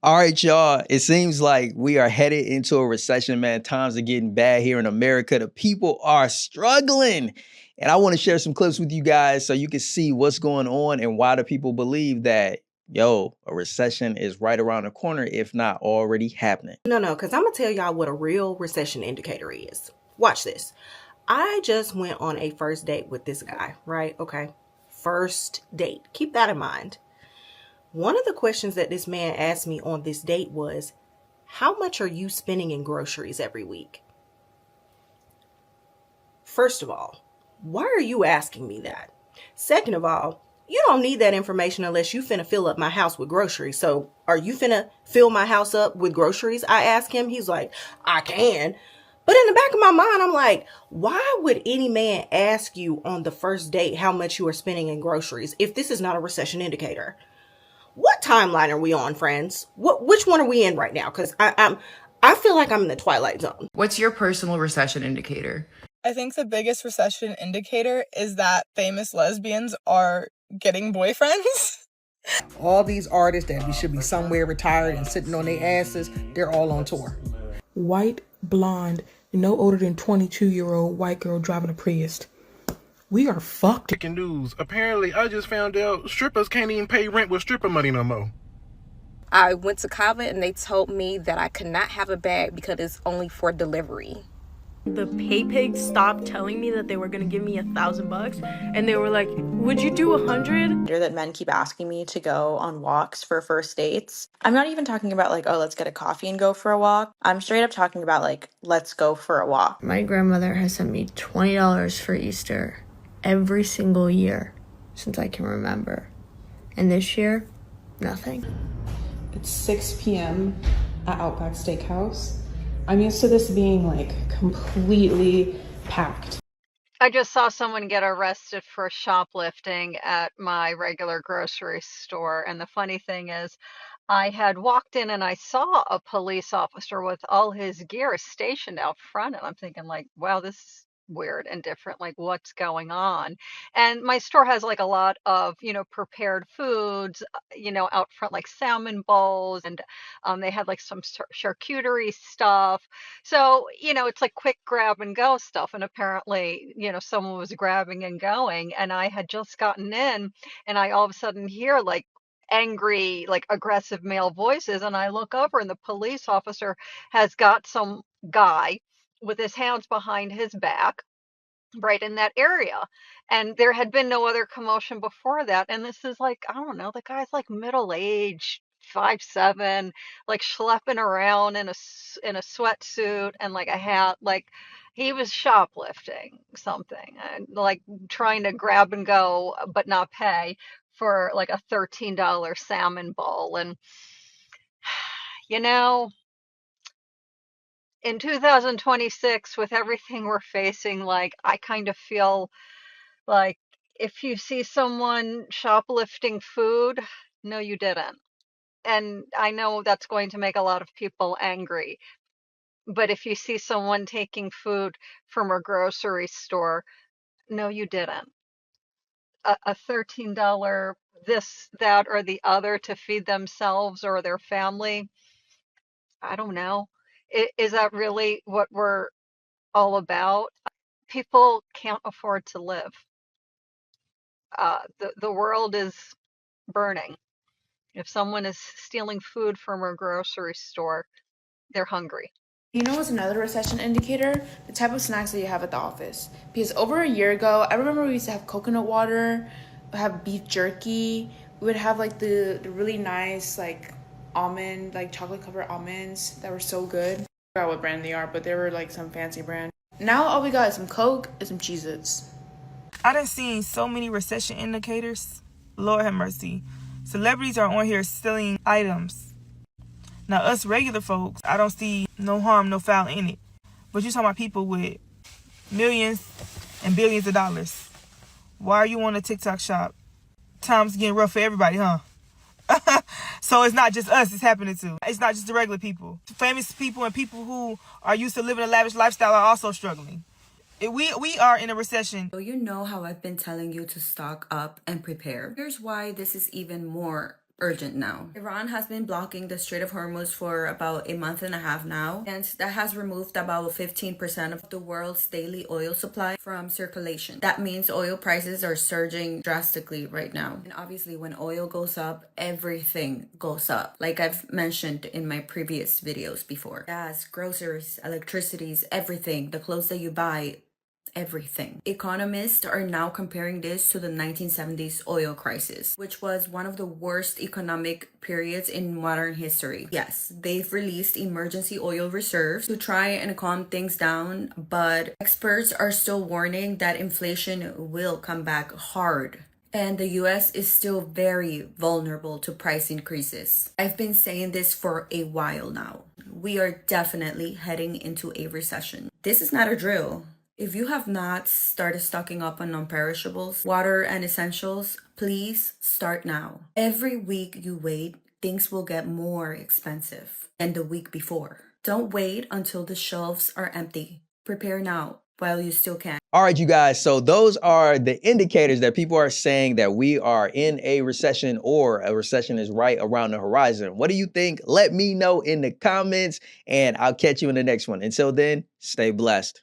All right, y'all. It seems like we are headed into a recession, man. Times are getting bad here in America. The people are struggling. And I want to share some clips with you guys so you can see what's going on and why the people believe that, yo, a recession is right around the corner, if not already happening. No, because I'm going to tell y'all what a real recession indicator is. Watch this. I just went on a first date with this guy, right? Okay. First date. Keep that in mind. One of the questions that this man asked me on this date was, how much are you spending in groceries every week? First of all, why are you asking me that? Second of all, you don't need that information unless you finna fill up my house with groceries. So are you finna fill my house up with groceries? I asked him. He's like, I can. But in the back of my mind, I'm like, why would any man ask you on the first date how much you are spending in groceries if this is not a recession indicator? What timeline are we on, friends? Which one are we in right now? Because I feel like I'm in the twilight zone. What's your personal recession indicator? I think the biggest recession indicator is that famous lesbians are getting boyfriends. All these artists that should be somewhere retired and sitting on their asses, they're all on tour. White, blonde, no older than 22-year-old white girl driving a Prius. We are fucked. Breaking news. Apparently, I just found out strippers can't even pay rent with stripper money no more. I went to Kava and they told me that I could not have a bag because it's only for delivery. The pay pigs stopped telling me that they were gonna give me $1,000, and they were like, would you do 100? That men keep asking me to go on walks for first dates. I'm not even talking about like, oh, let's get a coffee and go for a walk. I'm straight up talking about like, let's go for a walk. My grandmother has sent me $20 for Easter every single year since I can remember. And this year, nothing. It's 6 p.m. at Outback Steakhouse. I'm used to this being like completely packed. I just saw someone get arrested for shoplifting at my regular grocery store. And the funny thing is, I had walked in and I saw a police officer with all his gear stationed out front. And I'm thinking like, wow, this is weird and different. Like what's going on? And my store has like a lot of, prepared foods, out front, like salmon bowls. And they had like some charcuterie stuff. So, it's like quick grab and go stuff. And apparently, someone was grabbing and going. And I had just gotten in and I all of a sudden hear like angry, like aggressive male voices. And I look over and the police officer has got some guy with his hands behind his back right in that area. And there had been no other commotion before that. And this is like, I don't know, the guy's like middle-aged, 5'7", like schlepping around in a sweatsuit and like a hat, like he was shoplifting something and like trying to grab and go but not pay for like a $13 salmon bowl. And in 2026, with everything we're facing, like I kind of feel like if you see someone shoplifting food, no, you didn't. And I know that's going to make a lot of people angry. But if you see someone taking food from a grocery store, no, you didn't. A $13 this, that, or the other to feed themselves or their family, I don't know. Is that really what we're all about? People can't afford to live. The world is burning. If someone is stealing food from a grocery store, they're hungry. You know what's another recession indicator? The type of snacks that you have at the office. Because over a year ago, I remember we used to have coconut water, have beef jerky. We would have like the really nice like almond, like chocolate covered almonds that were so good. I forgot what brand they are, but they were like some fancy brand. Now all we got is some Coke and some Cheez-Its. I done seen so many recession indicators. Lord have mercy. Celebrities are on here selling items. Now us regular folks, I don't see no harm, no foul in it. But you're talking about people with millions and billions of dollars. Why are you on a TikTok shop? Time's getting rough for everybody, huh? So it's not just us it's happening to. It's not just the regular people. Famous people and people who are used to living a lavish lifestyle are also struggling. We are in a recession. You know how I've been telling you to stock up and prepare. Here's why this is even more urgent now. Iran has been blocking the Strait of Hormuz for about a month and a half now, and that has removed about 15% of the world's daily oil supply from circulation. That means oil prices are surging drastically right now. And obviously when oil goes up, everything goes up. Like I've mentioned in my previous videos before. Gas, groceries, electricities, everything, the clothes that you buy, everything. Economists are now comparing this to the 1970s oil crisis, which was one of the worst economic periods in modern history. Yes, they've released emergency oil reserves to try and calm things down, but experts are still warning that inflation will come back hard. And the US is still very vulnerable to price increases. I've been saying this for a while now. We are definitely heading into a recession. This is not a drill. If you have not started stocking up on non-perishables, water, and essentials, please start now. Every week you wait, things will get more expensive than the week before. Don't wait until the shelves are empty. Prepare now while you still can. All right, you guys. So those are the indicators that people are saying that we are in a recession or a recession is right around the horizon. What do you think? Let me know in the comments, and I'll catch you in the next one. Until then, stay blessed.